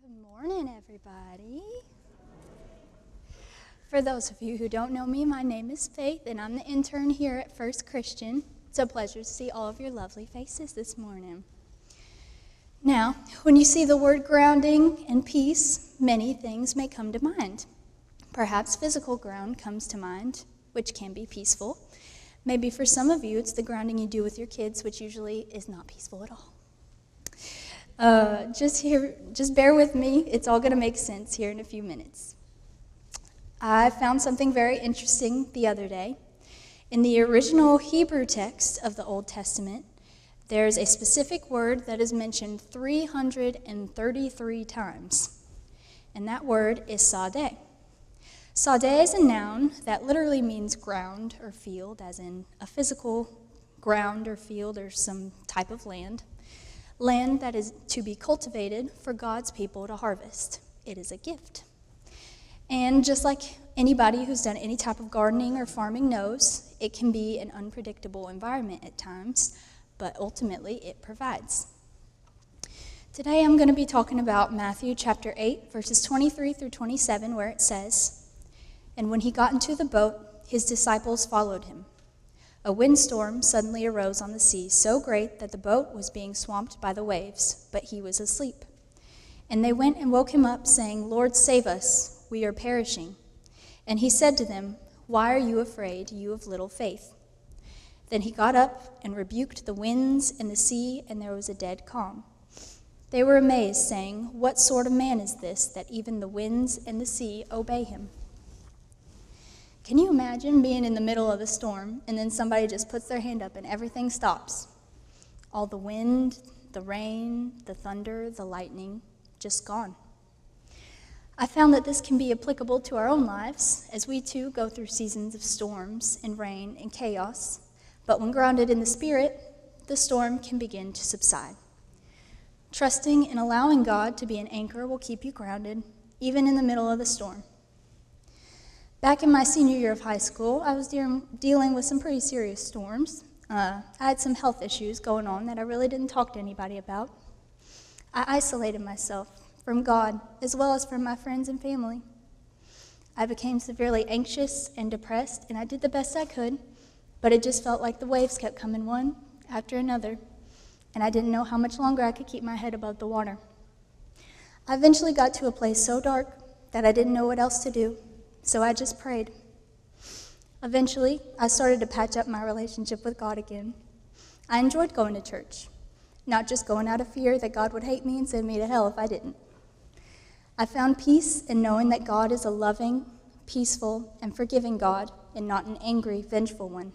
Good morning, everybody. For those of you who don't know me, my name is Faith, and I'm the intern here at First Christian. It's a pleasure to see all of your lovely faces this morning. Now, when you see the word grounding and peace, many things may come to mind. Perhaps physical ground comes to mind, which can be peaceful. Maybe for some of you, it's the grounding you do with your kids, which usually is not peaceful at all. Just bear with me. It's all going to make sense here in a few minutes. I found something very interesting the other day. In the original Hebrew text of the Old Testament, there's a specific word that is mentioned 333 times, and that word is sadeh. Sadeh is a noun that literally means ground or field, as in a physical ground or field or some type of land. Land that is to be cultivated for God's people to harvest. It is a gift. And just like anybody who's done any type of gardening or farming knows, it can be an unpredictable environment at times, but ultimately it provides. Today I'm going to be talking about Matthew chapter 8, verses 23 through 27, where it says, "And when he got into the boat, his disciples followed him. A windstorm suddenly arose on the sea, so great that the boat was being swamped by the waves, but he was asleep. And they went and woke him up, saying, 'Lord, save us, we are perishing.' And he said to them, 'Why are you afraid, you of little faith?' Then he got up and rebuked the winds and the sea, and there was a dead calm. They were amazed, saying, 'What sort of man is this, that even the winds and the sea obey him?'" Can you imagine being in the middle of a storm and then somebody just puts their hand up and everything stops? All the wind, the rain, the thunder, the lightning, just gone. I found that this can be applicable to our own lives as we too go through seasons of storms and rain and chaos. But when grounded in the Spirit, the storm can begin to subside. Trusting and allowing God to be an anchor will keep you grounded, even in the middle of the storm. Back in my senior year of high school, I was dealing with some pretty serious storms. I had some health issues going on that I really didn't talk to anybody about. I isolated myself from God as well as from my friends and family. I became severely anxious and depressed, and I did the best I could, but it just felt like the waves kept coming one after another, and I didn't know how much longer I could keep my head above the water. I eventually got to a place so dark that I didn't know what else to do. So I just prayed. Eventually, I started to patch up my relationship with God again. I enjoyed going to church, not just going out of fear that God would hate me and send me to hell if I didn't. I found peace in knowing that God is a loving, peaceful, and forgiving God, and not an angry, vengeful one.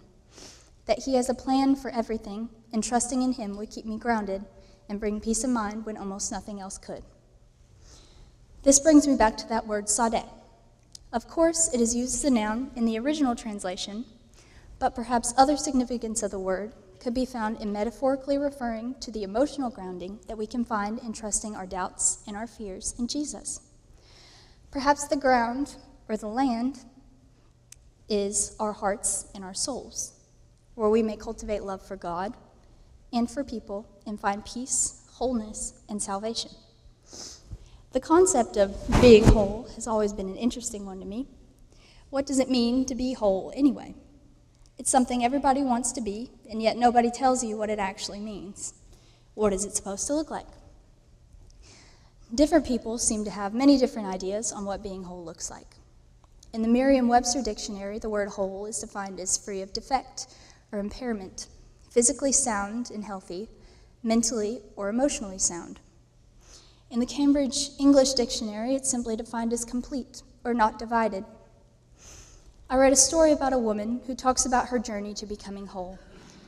That he has a plan for everything, and trusting in him would keep me grounded and bring peace of mind when almost nothing else could. This brings me back to that word, sadeh. Of course, it is used as a noun in the original translation, but perhaps other significance of the word could be found in metaphorically referring to the emotional grounding that we can find in trusting our doubts and our fears in Jesus. Perhaps the ground, or the land, is our hearts and our souls, where we may cultivate love for God and for people and find peace, wholeness, and salvation. The concept of being whole has always been an interesting one to me. What does it mean to be whole anyway? It's something everybody wants to be, and yet nobody tells you what it actually means. What is it supposed to look like? Different people seem to have many different ideas on what being whole looks like. In the Merriam-Webster dictionary, the word whole is defined as free of defect or impairment, physically sound and healthy, mentally or emotionally sound. In the Cambridge English Dictionary, it's simply defined as complete or not divided. I read a story about a woman who talks about her journey to becoming whole,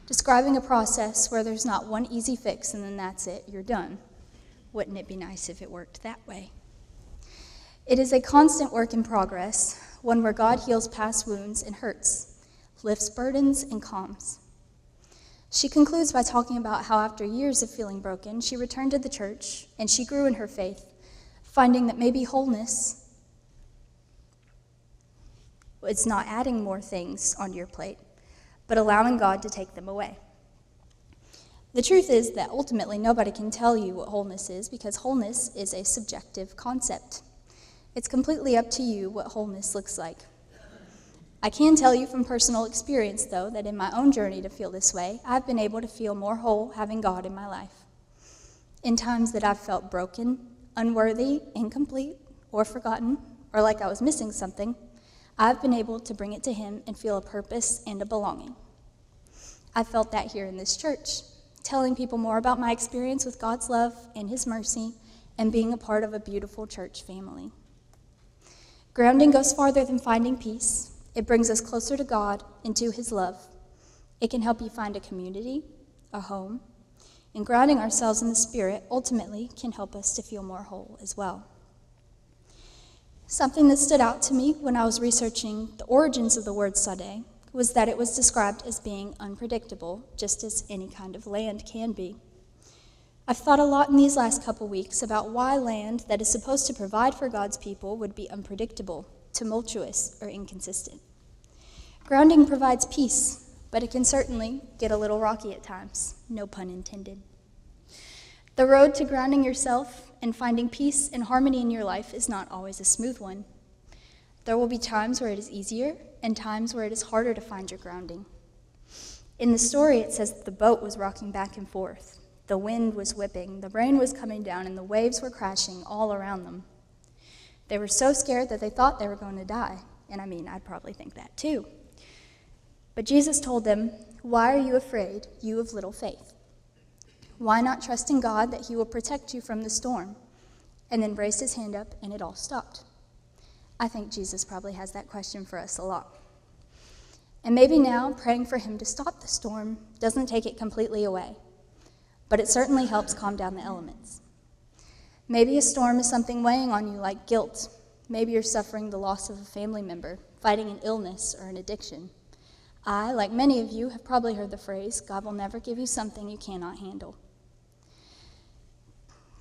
describing a process where there's not one easy fix and then that's it, you're done. Wouldn't it be nice if it worked that way? It is a constant work in progress, one where God heals past wounds and hurts, lifts burdens and calms. She concludes by talking about how after years of feeling broken, she returned to the church and she grew in her faith, finding that maybe wholeness is not adding more things onto your plate, but allowing God to take them away. The truth is that ultimately nobody can tell you what wholeness is because wholeness is a subjective concept. It's completely up to you what wholeness looks like. I can tell you from personal experience, though, that in my own journey to feel this way, I've been able to feel more whole having God in my life. In times that I've felt broken, unworthy, incomplete, or forgotten, or like I was missing something, I've been able to bring it to Him and feel a purpose and a belonging. I felt that here in this church, telling people more about my experience with God's love and His mercy, and being a part of a beautiful church family. Grounding goes farther than finding peace. It brings us closer to God and to His love. It can help you find a community, a home, and grounding ourselves in the Spirit ultimately can help us to feel more whole as well. Something that stood out to me when I was researching the origins of the word Sade was that it was described as being unpredictable, just as any kind of land can be. I've thought a lot in these last couple weeks about why land that is supposed to provide for God's people would be unpredictable, tumultuous, or inconsistent. Grounding provides peace, but it can certainly get a little rocky at times, no pun intended. The road to grounding yourself and finding peace and harmony in your life is not always a smooth one. There will be times where it is easier and times where it is harder to find your grounding. In the story, it says that the boat was rocking back and forth. The wind was whipping, the rain was coming down, and the waves were crashing all around them. They were so scared that they thought they were going to die. And I'd probably think that too. But Jesus told them, "Why are you afraid, you of little faith? Why not trust in God that He will protect you from the storm?" And then raised His hand up and it all stopped. I think Jesus probably has that question for us a lot. And maybe now praying for Him to stop the storm doesn't take it completely away, but it certainly helps calm down the elements. Maybe a storm is something weighing on you like guilt. Maybe you're suffering the loss of a family member, fighting an illness or an addiction. I, like many of you, have probably heard the phrase, "God will never give you something you cannot handle."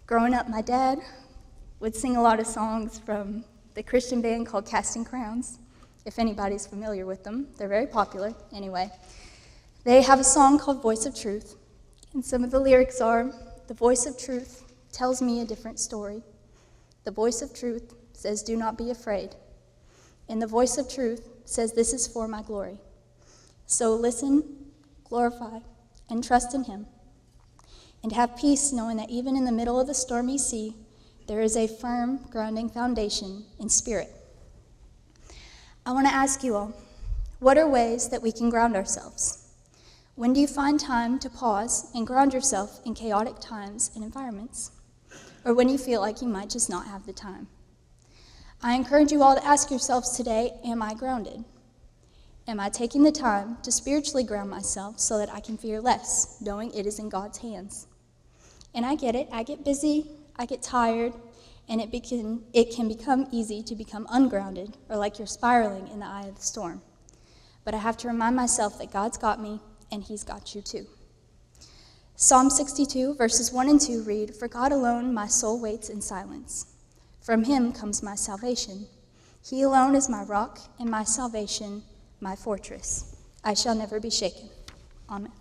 Growing up, my dad would sing a lot of songs from the Christian band called Casting Crowns. If anybody's familiar with them, they're very popular. Anyway, they have a song called Voice of Truth, and some of the lyrics are, "The voice of truth tells me a different story. The voice of truth says, do not be afraid. And the voice of truth says, this is for my glory. So listen, glorify, and trust in Him. And have peace knowing that even in the middle of the stormy sea, there is a firm, grounding foundation in spirit." I want to ask you all, what are ways that we can ground ourselves? When do you find time to pause and ground yourself in chaotic times and environments? Or when you feel like you might just not have the time? I encourage you all to ask yourselves today, am I grounded? Am I taking the time to spiritually ground myself so that I can fear less, knowing it is in God's hands? And I get it. I get busy, I get tired, and it can become easy to become ungrounded or like you're spiraling in the eye of the storm. But I have to remind myself that God's got me and He's got you too. Psalm 62, verses 1 and 2 read, "For God alone my soul waits in silence. From Him comes my salvation. He alone is my rock and my salvation, my fortress. I shall never be shaken." Amen.